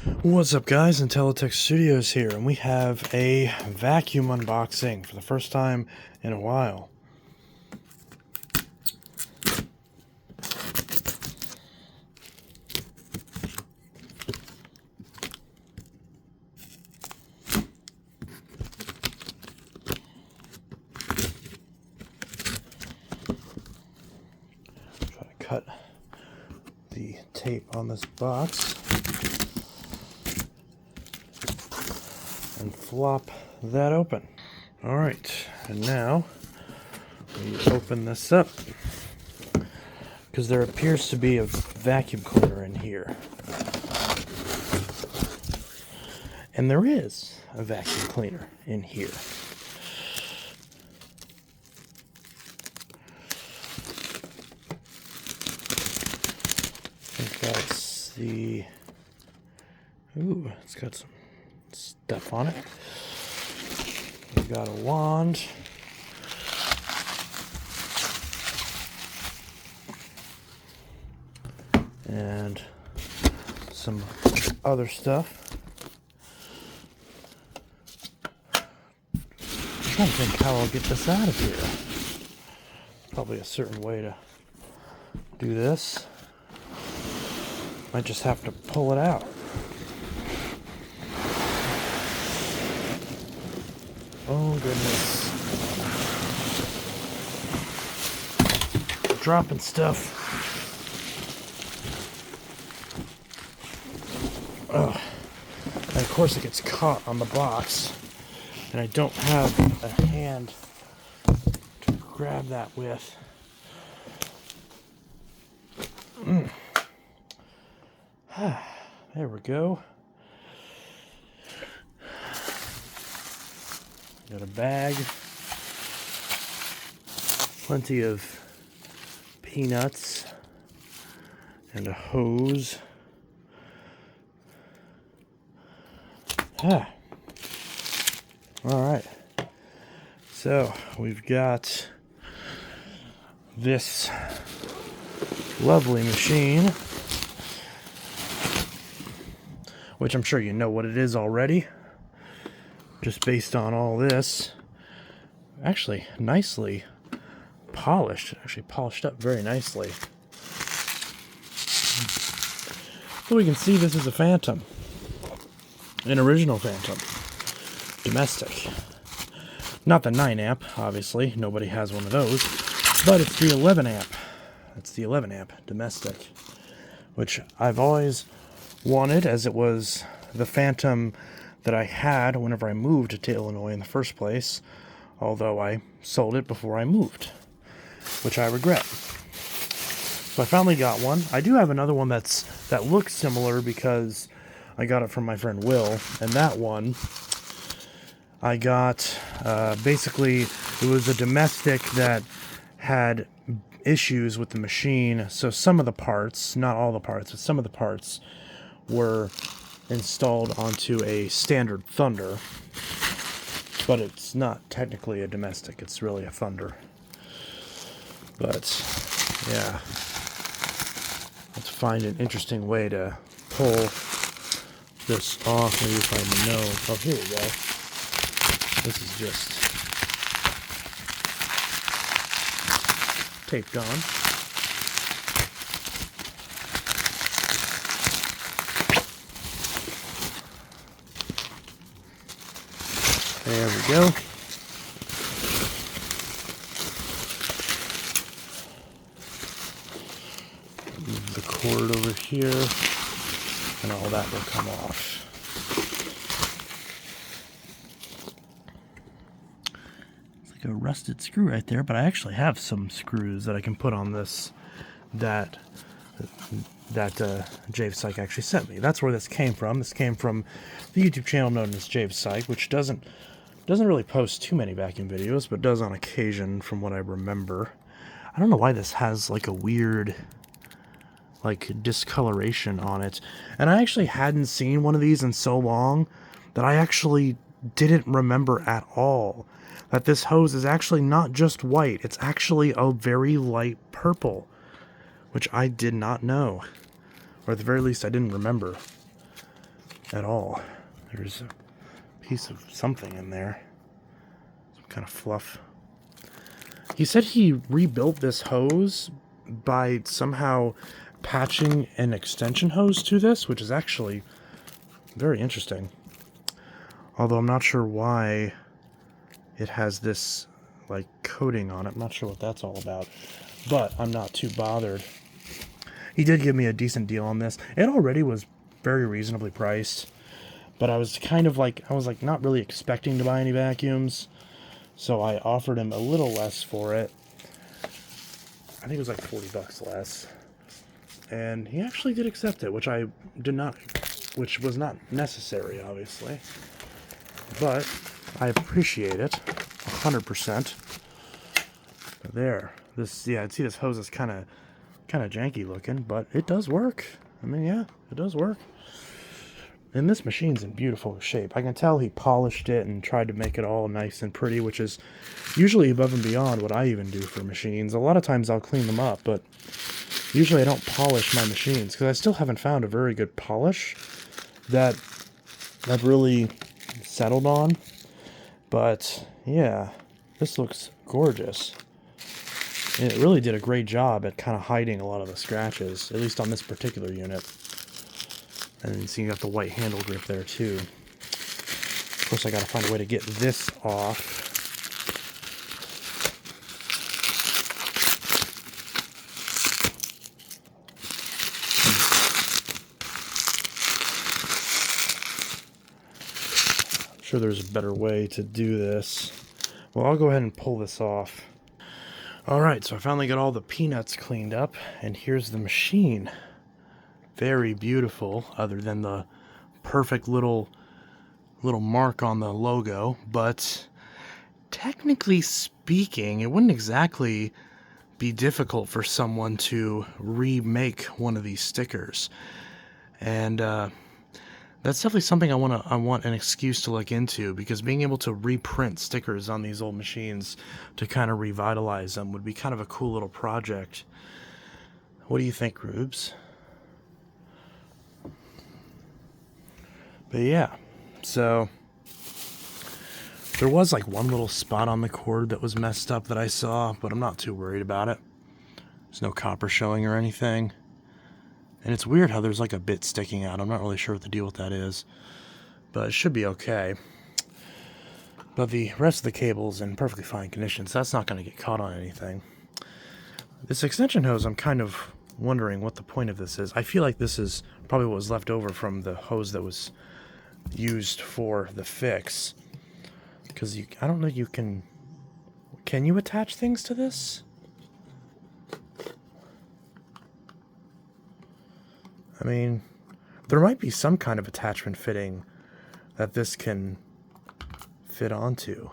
What's up, guys? Intellitech Studios here, and we have a vacuum unboxing for the first time in a while. Try to cut the tape on this box and flop that open. Alright, and now we open this up because there appears to be a vacuum cleaner in here. And there is a vacuum cleaner in here. I think that's the... Ooh, it's got some stuff on it. We've got a wand. And some other stuff. I'm trying to think how I'll get this out of here. Probably a certain way to do this. Might just have to pull it out. Oh goodness. Dropping stuff. Ugh. And of course it gets caught on the box. And I don't have a hand to grab that with. There we go. Got a bag. Plenty of peanuts. And a hose. Alright. So, we've got this lovely machine, which I'm sure you know what it is already, just based on all this. Actually, nicely polished. Actually polished up very nicely. So we can see this is a Fantom. An original Fantom. Domestic. Not the 9 amp, obviously. Nobody has one of those. But it's the 11 amp. It's the 11 amp domestic. Which I've always wanted, as it was the Fantom that I had whenever I moved to Illinois in the first place. Although I sold it before I moved. Which I regret. So I finally got one. I do have another one that looks similar because I got it from my friend Will. And that one I got, basically, it was a domestic that had issues with the machine, so some of the parts, not all the parts, but some of the parts were installed onto a standard Thunder, but it's not technically a domestic, it's really a Thunder. But, yeah, let's find an interesting way to pull this off, maybe if I know. Oh, here we go. This is just taped on. There we go. Move the cord over here, and all that will come off. A rusted screw right there, but I actually have some screws that I can put on this that Jave Psych actually sent me. That's where this came from. This came from the YouTube channel known as Jave Psych, which doesn't really post too many vacuum videos, but does on occasion from what I remember. I don't know why this has like a weird like discoloration on it. And I actually hadn't seen one of these in so long that I actually didn't remember at all that this hose is actually not just white, it's actually a very light purple, which I did not know, or at the very least I didn't remember. at all. There's a piece of something in there. Some kind of fluff. He said he rebuilt this hose by somehow patching an extension hose to this, which is actually very interesting. Although I'm not sure why it has this like coating on it. I'm not sure what that's all about, but I'm not too bothered. He did give me a decent deal on this. It already was very reasonably priced, but I was kind of like, not really expecting to buy any vacuums, so I offered him a little less for it. I think it was like $40 less, and he actually did accept it, which which was not necessary, obviously, but I appreciate it 100%. There, this, yeah, I'd see this hose is kind of janky looking, but it does work. I mean, yeah, it does work. And this machine's in beautiful shape. I can tell he polished it and tried to make it all nice and pretty, which is usually above and beyond what I even do for machines. A lot of times I'll clean them up, but usually I don't polish my machines because I still haven't found a very good polish that I've really settled on. But yeah, this looks gorgeous. And it really did a great job at kind of hiding a lot of the scratches, at least on this particular unit. And you see you got the white handle grip there too. Of course, I got to find a way to get this off. I'm sure there's a better way to do this. Well, I'll go ahead and pull this off. Alright, so I finally got all the peanuts cleaned up, and here's the machine. Very beautiful, other than the perfect little mark on the logo, but technically speaking, it wouldn't exactly be difficult for someone to remake one of these stickers. And that's definitely something I want an excuse to look into, because being able to reprint stickers on these old machines to kind of revitalize them would be kind of a cool little project. What do you think, Rubes? But yeah, so there was like one little spot on the cord that was messed up that I saw, but I'm not too worried about it. There's no copper showing or anything. And it's weird how there's like a bit sticking out. I'm not really sure what the deal with that is, but it should be okay. But the rest of the cable's in perfectly fine condition, so that's not going to get caught on anything. This extension hose, I'm kind of wondering what the point of this is. I feel like this is probably what was left over from the hose that was used for the fix. Because I don't know, can you attach things to this? I mean, there might be some kind of attachment fitting that this can fit onto.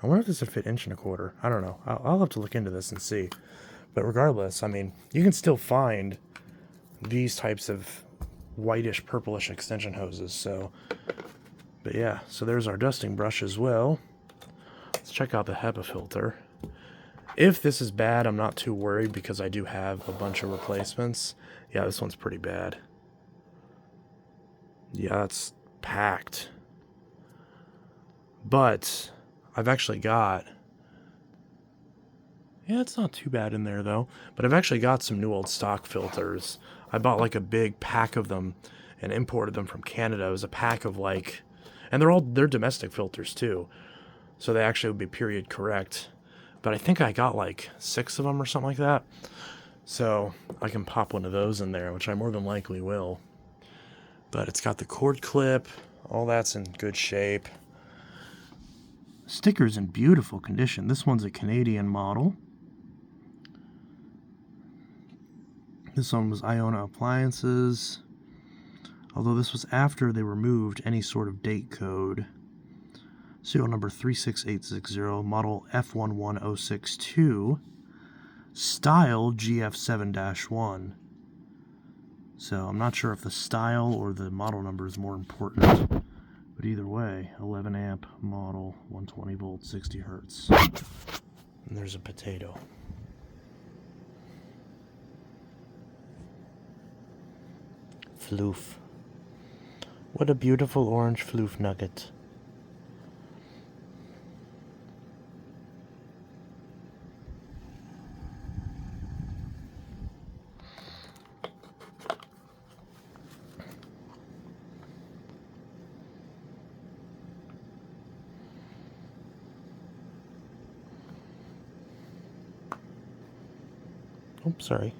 I wonder if this would fit 1 1/4 inch. I don't know. I'll have to look into this and see. But regardless, I mean, you can still find these types of whitish, purplish extension hoses. So, but yeah, so there's our dusting brush as well. Let's check out the HEPA filter. If this is bad, I'm not too worried because I do have a bunch of replacements. Yeah, this one's pretty bad. Yeah, it's packed. But I've actually got... Yeah, it's not too bad in there though. But I've actually got some new old stock filters. I bought like a big pack of them and imported them from Canada. It was a pack of like... And they're domestic filters too. So they actually would be period correct. But I think I got like 6 of them or something like that. So I can pop one of those in there, which I more than likely will. But it's got the cord clip. All that's in good shape. Sticker's in beautiful condition. This one's a Canadian model. This one was Iona Appliances. Although this was after they removed any sort of date code. Serial number 36860, model F11062, style GF7-1. So I'm not sure if the style or the model number is more important, but either way, 11 amp model, 120 volt, 60 hertz. And there's a potato. Floof. What a beautiful orange floof nugget. Oops, sorry.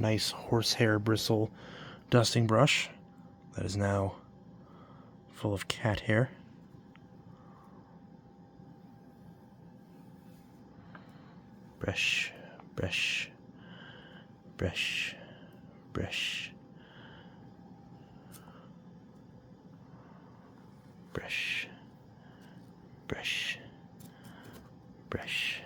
Nice horsehair bristle dusting brush that is now full of cat hair. Brush, brush, brush, brush, brush, brush, brush.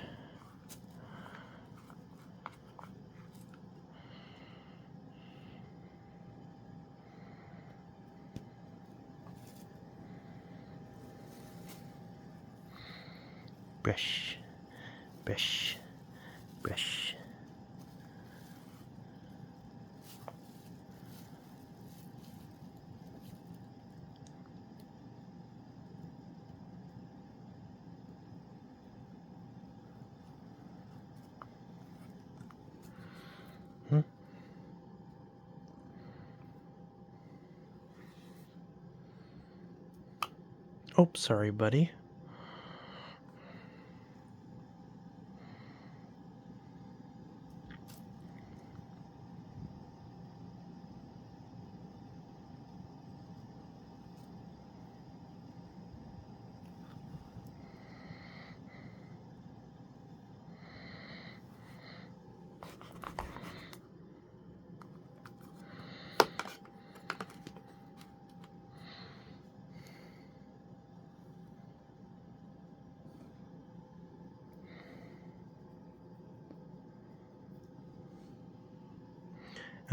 Brush, brush, brush. Oh, sorry, buddy.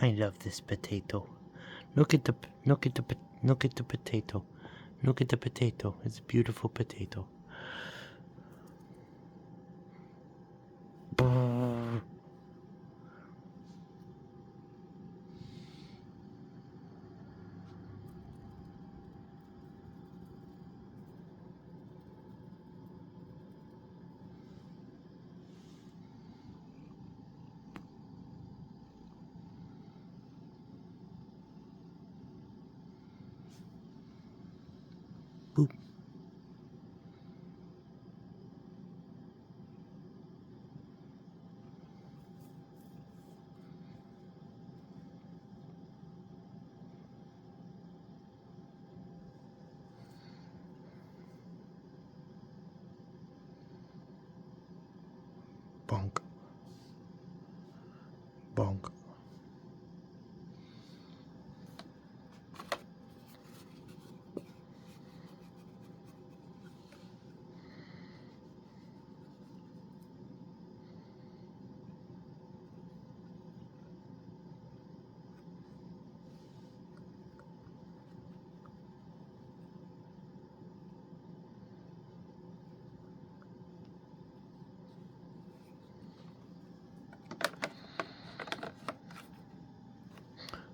I love this potato. Look at the potato. Look at the potato. It's a beautiful potato. Boop. Bonk. Bonk.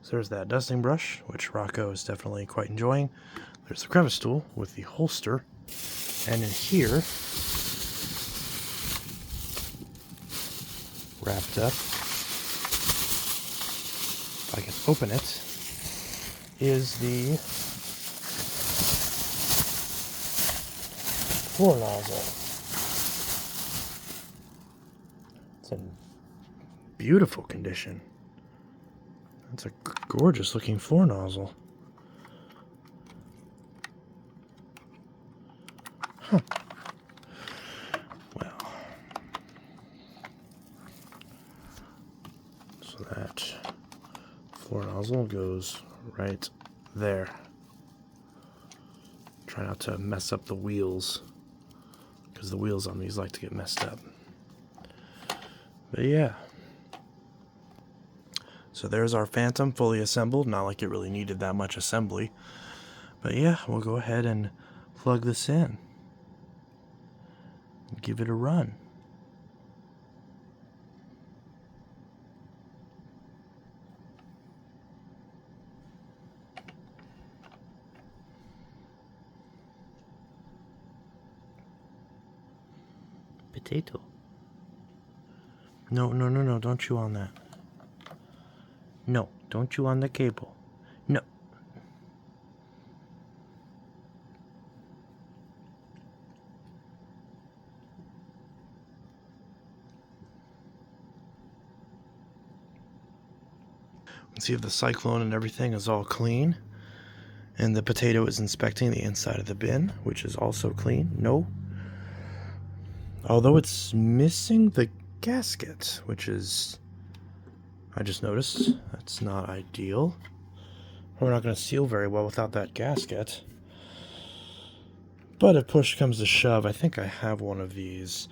So there's that dusting brush, which Rocco is definitely quite enjoying. There's the crevice tool with the holster. And in here, wrapped up, if I can open it, is the floor nozzle. It's in beautiful condition. It's a gorgeous looking floor nozzle. Huh. Well, so that floor nozzle goes right there. Try not to mess up the wheels, because the wheels on these like to get messed up. But yeah. So there's our Fantom fully assembled. Not like it really needed that much assembly. But yeah, we'll go ahead and plug this in. Give it a run. Potato. No, no, no, no, don't chew on that. No, don't chew on the cable. No. See if the cyclone and everything is all clean. And the potato is inspecting the inside of the bin, which is also clean. No. Although it's missing the gasket, which is, I just noticed, that's not ideal. We're not going to seal very well without that gasket. But if push comes to shove, I think I have one of these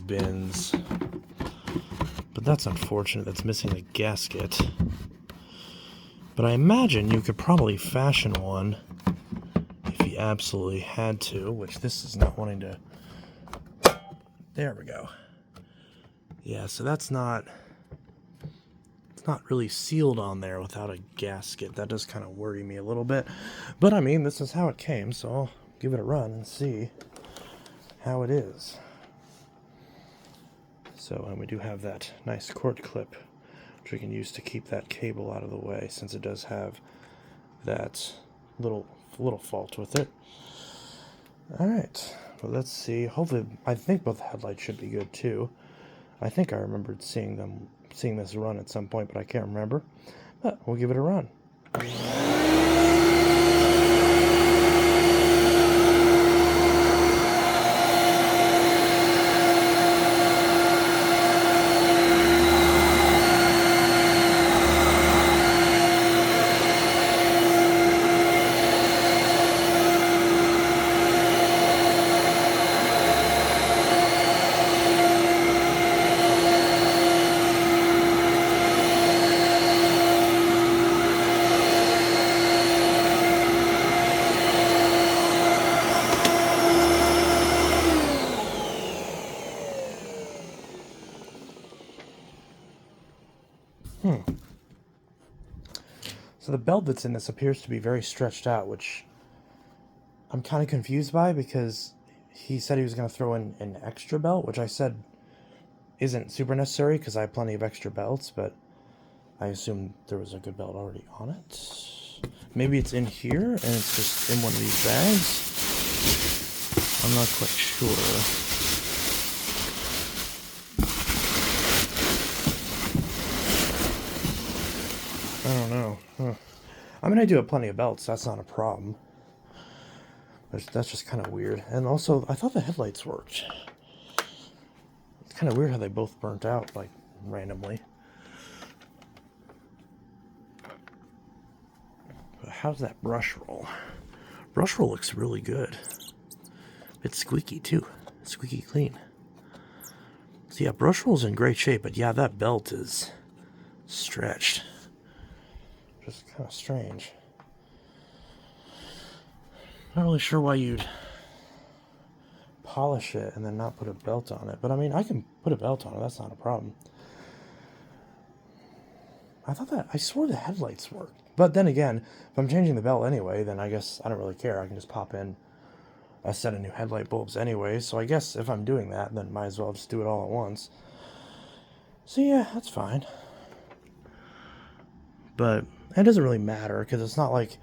bins. But that's unfortunate, that's missing the gasket. But I imagine you could probably fashion one if you absolutely had to, which this is not wanting to. There we go. Yeah, so it's not really sealed on there without a gasket. That does kind of worry me a little bit. But I mean, this is how it came, so I'll give it a run and see how it is. So, and we do have that nice cord clip, which we can use to keep that cable out of the way, since it does have that little fault with it. Alright, well, let's see. Hopefully, I think both headlights should be good too. I think I remembered seeing this run at some point, but I can't remember. But we'll give it a run. So the belt that's in this appears to be very stretched out, which I'm kind of confused by, because he said he was going to throw in an extra belt, which I said isn't super necessary because I have plenty of extra belts, but I assumed there was a good belt already on it. Maybe it's in here and it's just in one of these bags. I'm not quite sure. I don't know. I mean, I do have plenty of belts. That's not a problem. That's just kind of weird. And also, I thought the headlights worked. It's kind of weird how they both burnt out, like, randomly. But how's that brush roll? Brush roll looks really good. It's squeaky, too. Squeaky clean. So, yeah, brush roll's in great shape, but yeah, that belt is stretched. Just kind of strange. Not really sure why you'd polish it and then not put a belt on it. But I mean, I can put a belt on it. That's not a problem. I swore the headlights worked. But then again, if I'm changing the belt anyway, then I guess I don't really care. I can just pop in a set of new headlight bulbs anyway. So I guess if I'm doing that, then might as well just do it all at once. So yeah, that's fine. But it doesn't really matter, because it's not like...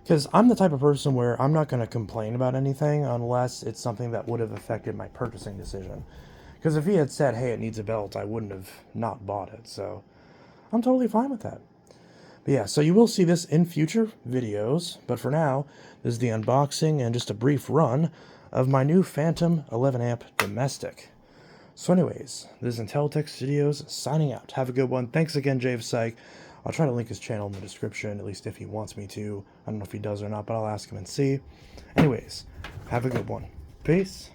Because I'm the type of person where I'm not going to complain about anything unless it's something that would have affected my purchasing decision. Because if he had said, hey, it needs a belt, I wouldn't have not bought it. So I'm totally fine with that. But yeah, so you will see this in future videos. But for now, this is the unboxing and just a brief run of my new Fantom 11 amp domestic. So anyways, this is Intellitech Studios signing out. Have a good one. Thanks again, Jave Psych. I'll try to link his channel in the description, at least if he wants me to. I don't know if he does or not, but I'll ask him and see. Anyways, have a good one. Peace.